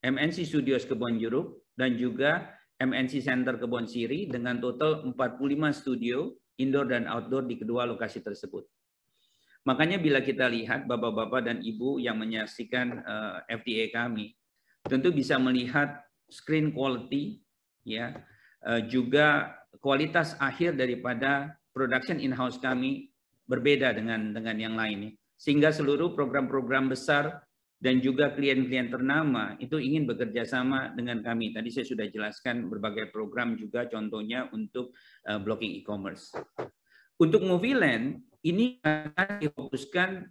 Speaker 7: MNC Studios Kebonjeruk dan juga MNC Center Kebon Siri dengan total 45 studio indoor dan outdoor di kedua lokasi tersebut. Makanya bila kita lihat Bapak-Bapak dan Ibu yang menyaksikan FTA kami, tentu bisa melihat screen quality, ya, juga kualitas akhir daripada production in-house kami berbeda dengan yang lain, sehingga seluruh program-program besar dan juga klien-klien ternama itu ingin bekerja sama dengan kami. Tadi saya sudah jelaskan berbagai program juga, contohnya untuk blocking e-commerce. Untuk Movieland ini akan difokuskan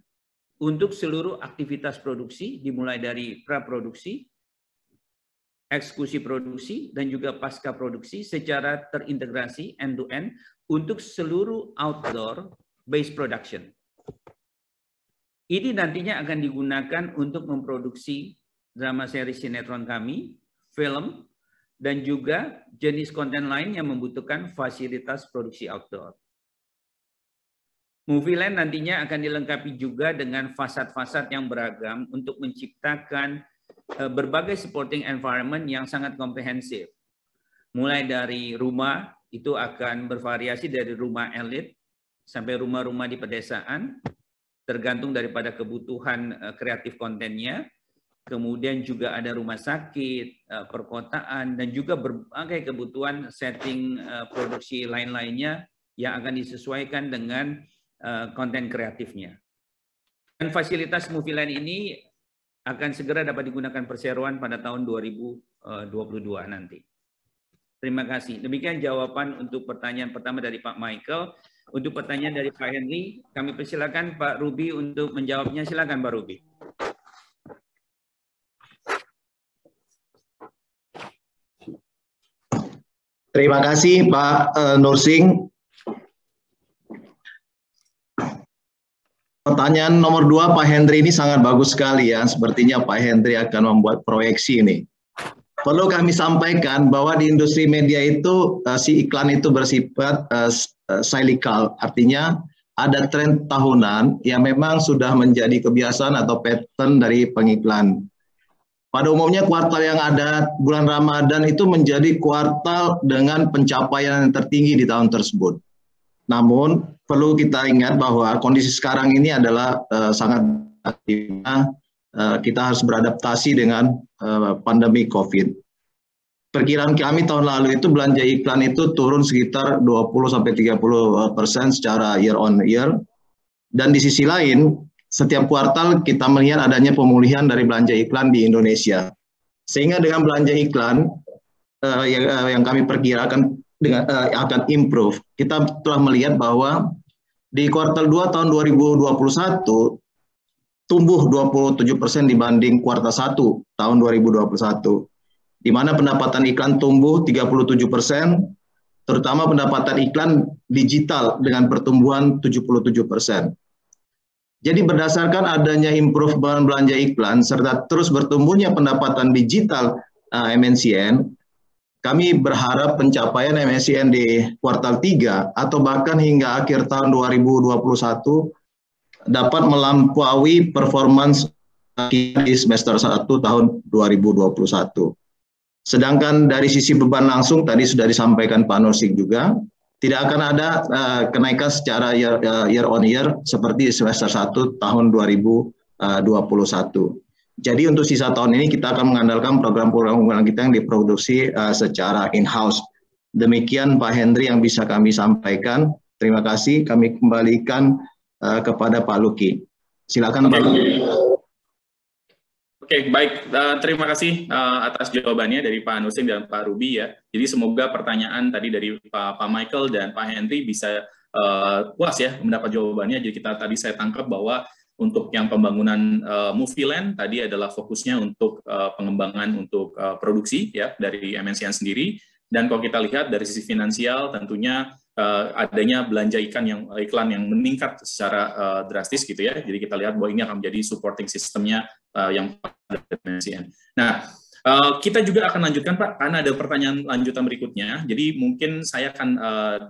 Speaker 7: untuk seluruh aktivitas produksi, dimulai dari praproduksi, eksekusi produksi, dan juga pasca produksi secara terintegrasi end-to-end untuk seluruh outdoor based production. Ini nantinya akan digunakan untuk memproduksi drama seri sinetron kami, film, dan juga jenis konten lain yang membutuhkan fasilitas produksi outdoor. Movieland nantinya akan dilengkapi juga dengan fasad-fasad yang beragam untuk menciptakan berbagai supporting environment yang sangat komprehensif. Mulai dari rumah, itu akan bervariasi dari rumah elit sampai rumah-rumah di pedesaan, tergantung daripada kebutuhan kreatif kontennya. Kemudian juga ada rumah sakit, perkotaan, dan juga berbagai kebutuhan setting produksi lain-lainnya yang akan disesuaikan dengan konten kreatifnya. Dan fasilitas Movieland ini akan segera dapat digunakan perseroan pada tahun 2022 nanti. Terima kasih. Demikian jawaban untuk pertanyaan pertama dari Pak Michael. Untuk pertanyaan dari Pak Henry, kami persilakan Pak Ruby untuk menjawabnya. Silakan Pak Ruby.
Speaker 5: Terima kasih Pak Nursing. Pertanyaan nomor 2 Pak Henry ini sangat bagus sekali ya. Sepertinya Pak Henry akan membuat proyeksi ini. Perlu kami sampaikan bahwa di industri media itu si iklan itu bersifat cyclical, artinya ada tren tahunan yang memang sudah menjadi kebiasaan atau pattern dari pengiklan. Pada umumnya kuartal yang ada bulan Ramadan itu menjadi kuartal dengan pencapaian yang tertinggi di tahun tersebut. Namun perlu kita ingat bahwa kondisi sekarang ini adalah sangat kita harus beradaptasi dengan pandemi COVID. Perkiraan kami tahun lalu itu belanja iklan itu turun sekitar 20-30% secara year on year. Dan di sisi lain, setiap kuartal kita melihat adanya pemulihan dari belanja iklan di Indonesia. Sehingga dengan belanja iklan yang kami perkirakan akan improve, kita telah melihat bahwa di kuartal 2 tahun 2021 tumbuh 27% dibanding kuartal 1 tahun 2021. Di mana pendapatan iklan tumbuh 37%, terutama pendapatan iklan digital dengan pertumbuhan 77%. Jadi berdasarkan adanya improvement belanja iklan serta terus bertumbuhnya pendapatan digital MNCN, kami berharap pencapaian MNCN di kuartal 3 atau bahkan hingga akhir tahun 2021 dapat melampaui performance di semester 1 tahun 2021. Sedangkan dari sisi beban langsung tadi sudah disampaikan Pak Nursik juga, tidak akan ada kenaikan secara year on year seperti semester 1 tahun 2021. Jadi untuk sisa tahun ini kita akan mengandalkan program-program unggulan kita yang diproduksi secara in-house. Demikian Pak Hendri yang bisa kami sampaikan. Terima kasih, kami kembalikan kepada Pak Luki. Silakan Pak Luki.
Speaker 3: Oke, baik. Terima kasih atas jawabannya dari Pak Nursik dan Pak Ruby ya. Jadi semoga pertanyaan tadi dari Pak Michael dan Pak Henry bisa puas ya mendapat jawabannya. Jadi tadi saya tangkap bahwa untuk yang pembangunan movie land tadi adalah fokusnya untuk pengembangan untuk produksi ya dari MNCN sendiri. Dan kalau kita lihat dari sisi finansial tentunya adanya belanja iklan yang meningkat secara drastis gitu ya. Jadi kita lihat bahwa ini akan menjadi supporting sistemnya yang MNCN. Nah, kita juga akan lanjutkan Pak, karena ada pertanyaan lanjutan berikutnya. Jadi mungkin saya akan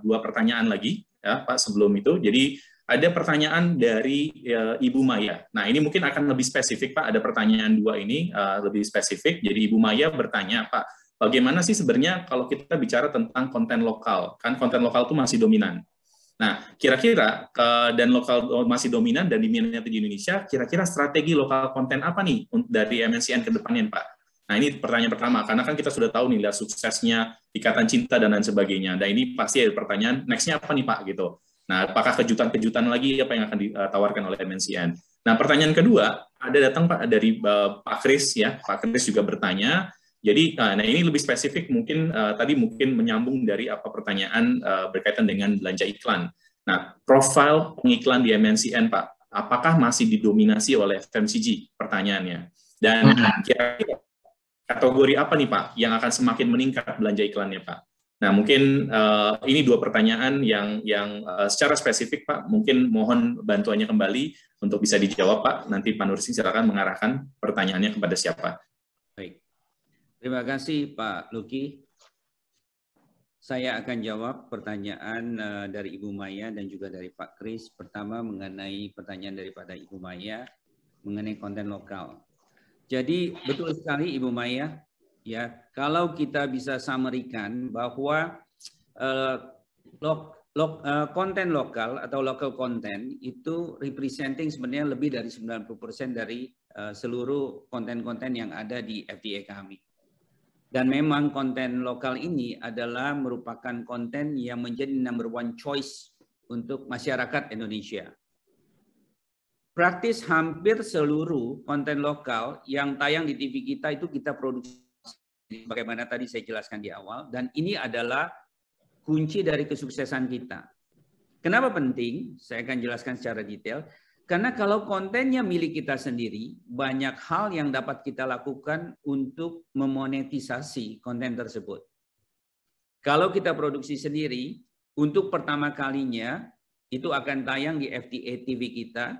Speaker 3: 2 pertanyaan lagi ya Pak sebelum itu. Jadi ada pertanyaan dari Ibu Maya. Nah, ini mungkin akan lebih spesifik Pak. Ada pertanyaan 2 ini lebih spesifik. Jadi Ibu Maya bertanya, Pak, bagaimana sih sebenarnya kalau kita bicara tentang konten lokal? Kan konten lokal itu masih dominan. Nah, kira-kira dan lokal masih dominan dan diminati di Indonesia, kira-kira strategi lokal konten apa nih dari MNCN ke depannya, Pak? Nah, ini pertanyaan pertama, karena kan kita sudah tahu nih lihat suksesnya Ikatan Cinta dan lain sebagainya. Dan ini pasti ada pertanyaan, next-nya apa nih, Pak? Gitu. Nah, apakah kejutan-kejutan lagi apa yang akan ditawarkan oleh MNCN? Nah, pertanyaan kedua, ada datang Pak dari Pak Kris ya. Pak Kris juga bertanya. Jadi, nah ini lebih spesifik mungkin tadi mungkin menyambung dari apa pertanyaan berkaitan dengan belanja iklan. Nah, profil pengiklan di MNCN Pak, apakah masih didominasi oleh FMCG? Pertanyaannya. Dan kira-kira kategori apa nih Pak yang akan semakin meningkat belanja iklannya Pak? Nah, mungkin ini 2 pertanyaan yang secara spesifik Pak, mungkin mohon bantuannya kembali untuk bisa dijawab Pak. Nanti Pak Nursik silakan mengarahkan pertanyaannya kepada siapa.
Speaker 7: Baik. Terima kasih Pak Luki. Saya akan jawab pertanyaan dari Ibu Maya dan juga dari Pak Kris. Pertama mengenai pertanyaan daripada Ibu Maya mengenai konten lokal. Jadi betul sekali Ibu Maya, ya kalau kita bisa summary-kan bahwa konten lokal atau local content itu representing sebenarnya lebih dari 90% dari seluruh konten-konten yang ada di FDA kami. Dan memang konten lokal ini adalah merupakan konten yang menjadi number 1 choice untuk masyarakat Indonesia. Praktis hampir seluruh konten lokal yang tayang di TV kita itu kita produksi bagaimana tadi saya jelaskan di awal, dan ini adalah kunci dari kesuksesan kita. Kenapa penting? Saya akan jelaskan secara detail. Karena kalau kontennya milik kita sendiri, banyak hal yang dapat kita lakukan untuk memonetisasi konten tersebut. Kalau kita produksi sendiri, untuk pertama kalinya itu akan tayang di FTA TV kita.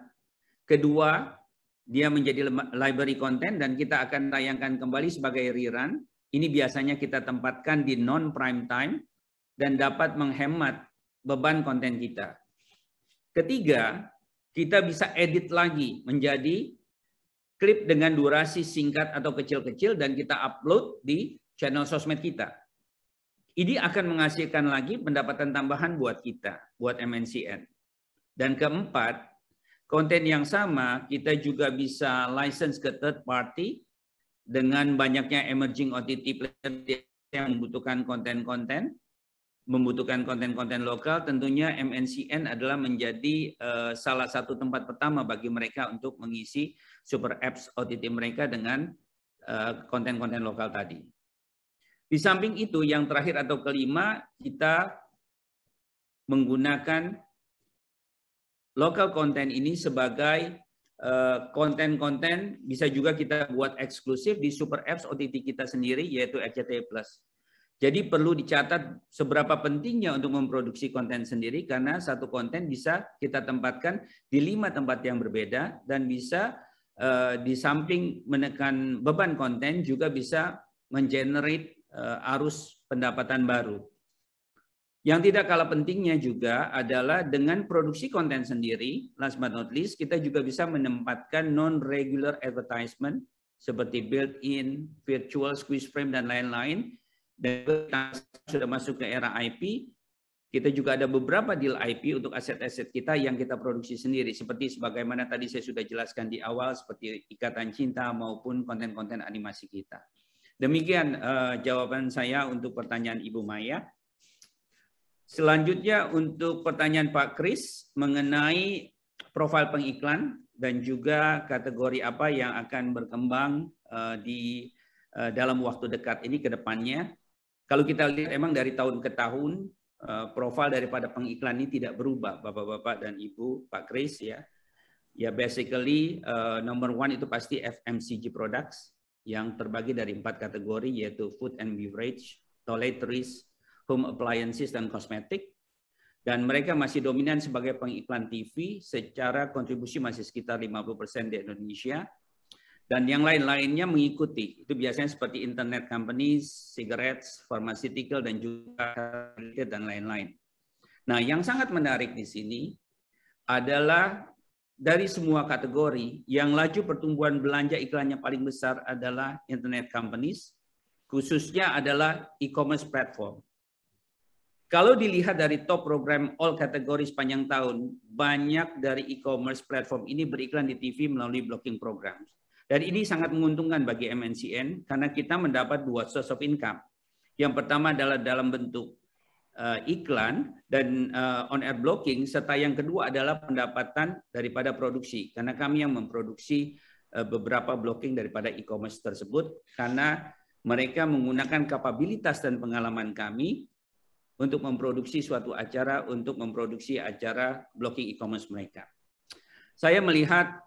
Speaker 7: Kedua, dia menjadi library content dan kita akan tayangkan kembali sebagai rerun. Ini biasanya kita tempatkan di non-prime time dan dapat menghemat beban konten kita. Ketiga, kita bisa edit lagi menjadi klip dengan durasi singkat atau kecil-kecil dan kita upload di channel sosmed kita. Ini akan menghasilkan lagi pendapatan tambahan buat kita, buat MNCN. Dan keempat, konten yang sama kita juga bisa license ke third party dengan banyaknya emerging OTT player yang membutuhkan konten-konten lokal. Tentunya MNCN adalah menjadi salah satu tempat pertama bagi mereka untuk mengisi super apps OTT mereka dengan konten-konten lokal tadi. Di samping itu, yang terakhir atau kelima, kita menggunakan local content ini sebagai konten-konten bisa juga kita buat eksklusif di super apps OTT kita sendiri, yaitu RCTI Plus. Jadi perlu dicatat seberapa pentingnya untuk memproduksi konten sendiri, karena satu konten bisa kita tempatkan di 5 tempat yang berbeda, dan bisa di samping menekan beban konten juga bisa mengenerate arus pendapatan baru. Yang tidak kalah pentingnya juga adalah dengan produksi konten sendiri, last but not least, kita juga bisa menempatkan non-regular advertisement seperti built-in, virtual, squeeze frame, dan lain-lain. Dan kita sudah masuk ke era IP, kita juga ada beberapa deal IP untuk aset-aset kita yang kita produksi sendiri. Seperti sebagaimana tadi saya sudah jelaskan di awal, seperti Ikatan Cinta maupun konten-konten animasi kita. Demikian jawaban saya untuk pertanyaan Ibu Maya. Selanjutnya untuk pertanyaan Pak Kris mengenai profil pengiklan dan juga kategori apa yang akan berkembang di dalam waktu dekat ini ke depannya. Kalau kita lihat emang dari tahun ke tahun profil daripada pengiklan ini tidak berubah, Bapak-bapak dan Ibu, Pak Kris ya. Ya basically number one itu pasti FMCG products yang terbagi dari 4 kategori, yaitu food and beverage, toiletries, home appliances, dan kosmetik. Dan mereka masih dominan sebagai pengiklan TV, secara kontribusi masih sekitar 50% di Indonesia. Dan yang lain-lainnya mengikuti. Itu biasanya seperti internet companies, cigarettes, pharmaceutical, dan juga dan lain-lain. Nah, yang sangat menarik di sini adalah dari semua kategori, yang laju pertumbuhan belanja iklannya paling besar adalah internet companies, khususnya adalah e-commerce platform. Kalau dilihat dari top program all kategori sepanjang tahun, banyak dari e-commerce platform ini beriklan di TV melalui blocking program. Dan ini sangat menguntungkan bagi MNCN karena kita mendapat 2 source of income. Yang pertama adalah dalam bentuk iklan dan on-air blocking, serta yang kedua adalah pendapatan daripada produksi. Karena kami yang memproduksi beberapa blocking daripada e-commerce tersebut, karena mereka menggunakan kapabilitas dan pengalaman kami untuk memproduksi suatu acara, untuk memproduksi acara blocking e-commerce mereka. Saya melihat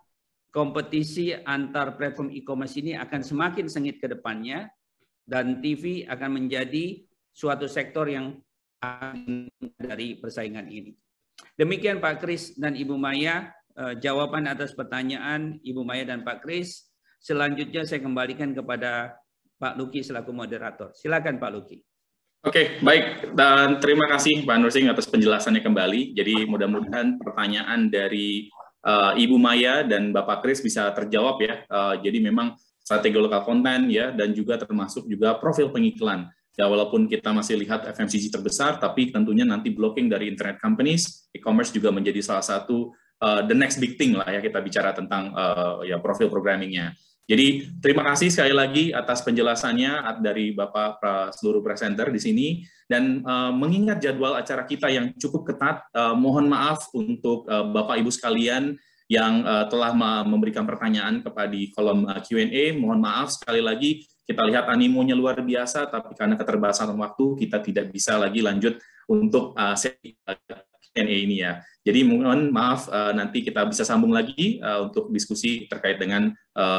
Speaker 7: kompetisi antar platform e-commerce ini akan semakin sengit ke depannya, dan TV akan menjadi suatu sektor yang dari persaingan ini. Demikian Pak Kris dan Ibu Maya, jawaban atas pertanyaan Ibu Maya dan Pak Kris. Selanjutnya saya kembalikan kepada Pak Luki selaku moderator. Silakan Pak Luki.
Speaker 3: Oke, baik. Dan terima kasih Pak Nursing atas penjelasannya kembali. Jadi mudah-mudahan pertanyaan dari Ibu Maya dan Bapak Kris bisa terjawab ya. Jadi memang strategi lokal konten ya, dan juga termasuk juga profil pengiklan. Ya, walaupun kita masih lihat FMCG terbesar, tapi tentunya nanti blocking dari internet companies, e-commerce juga menjadi salah satu the next big thing lah ya, kita bicara tentang ya profil programmingnya. Jadi terima kasih sekali lagi atas penjelasannya dari Bapak seluruh presenter di sini, dan mengingat jadwal acara kita yang cukup ketat, mohon maaf untuk Bapak Ibu sekalian yang telah memberikan pertanyaan kepada di kolom Q&A. Mohon maaf sekali lagi, kita lihat animonya luar biasa, tapi karena keterbatasan waktu kita tidak bisa lagi lanjut untuk Q&A ini ya. Jadi mohon maaf, nanti kita bisa sambung lagi untuk diskusi terkait dengan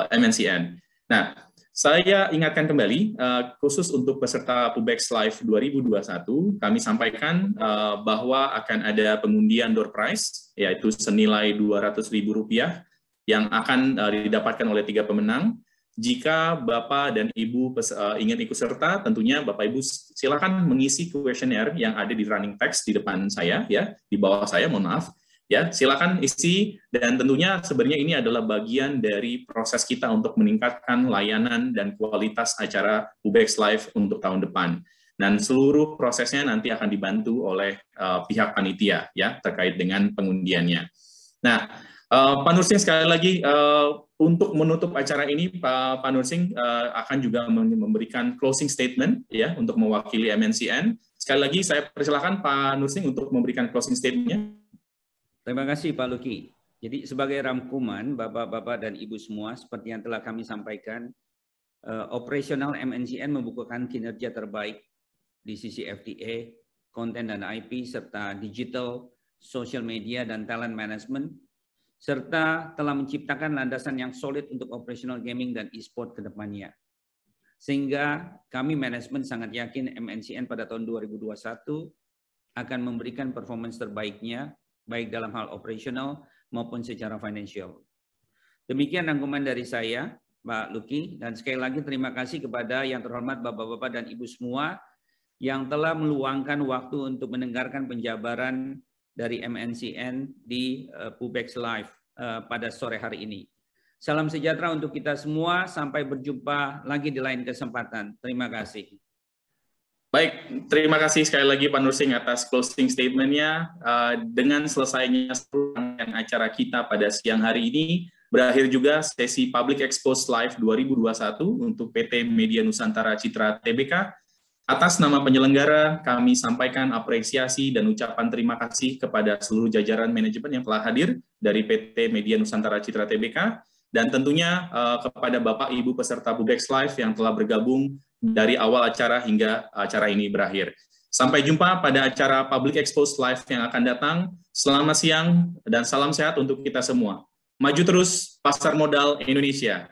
Speaker 3: MNCN. Nah, saya ingatkan kembali, khusus untuk peserta Pubex Live 2021, kami sampaikan bahwa akan ada pengundian door prize, yaitu senilai Rp200.000 yang akan didapatkan oleh 3 pemenang. Jika Bapak dan Ibu ingin ikut serta, tentunya Bapak Ibu silakan mengisi kuesioner yang ada di running text di depan saya, ya, di bawah saya, mohon maaf. Ya, silakan isi, dan tentunya sebenarnya ini adalah bagian dari proses kita untuk meningkatkan layanan dan kualitas acara UBEX Live untuk tahun depan. Dan seluruh prosesnya nanti akan dibantu oleh pihak panitia, ya, terkait dengan pengundiannya. Nah, Pak Nursing, sekali lagi untuk menutup acara ini, Pak Nursing akan juga memberikan closing statement, ya, untuk mewakili MNCN. Sekali lagi saya persilakan Pak Nursing untuk memberikan closing statement-nya.
Speaker 7: Terima kasih Pak Luki. Jadi sebagai rangkuman, Bapak-Bapak dan Ibu semua, seperti yang telah kami sampaikan, operasional MNCN membukukan kinerja terbaik di sisi FTA, konten dan IP, serta digital, social media, dan talent management, serta telah menciptakan landasan yang solid untuk operational gaming dan e-sport ke depannya. Sehingga kami manajemen sangat yakin MNCN pada tahun 2021 akan memberikan performance terbaiknya, baik dalam hal operasional maupun secara financial. Demikian rangkuman dari saya, Pak Luki, dan sekali lagi terima kasih kepada yang terhormat Bapak-Bapak dan Ibu semua yang telah meluangkan waktu untuk mendengarkan penjabaran dari MNCN di PUBEX Live pada sore hari ini. Salam sejahtera untuk kita semua, sampai berjumpa lagi di lain kesempatan. Terima kasih.
Speaker 3: Baik, terima kasih sekali lagi Pak Nursing atas closing statement-nya. Dengan selesainya rangkaian acara kita pada siang hari ini, berakhir juga sesi Public Expose Live 2021 untuk PT Media Nusantara Citra Tbk. Atas nama penyelenggara, kami sampaikan apresiasi dan ucapan terima kasih kepada seluruh jajaran manajemen yang telah hadir dari PT Media Nusantara Citra Tbk, dan tentunya kepada Bapak Ibu peserta PUBEX Live yang telah bergabung dari awal acara hingga acara ini berakhir. Sampai jumpa pada acara Public Expose Live yang akan datang. Selamat siang dan salam sehat untuk kita semua. Maju terus pasar modal Indonesia.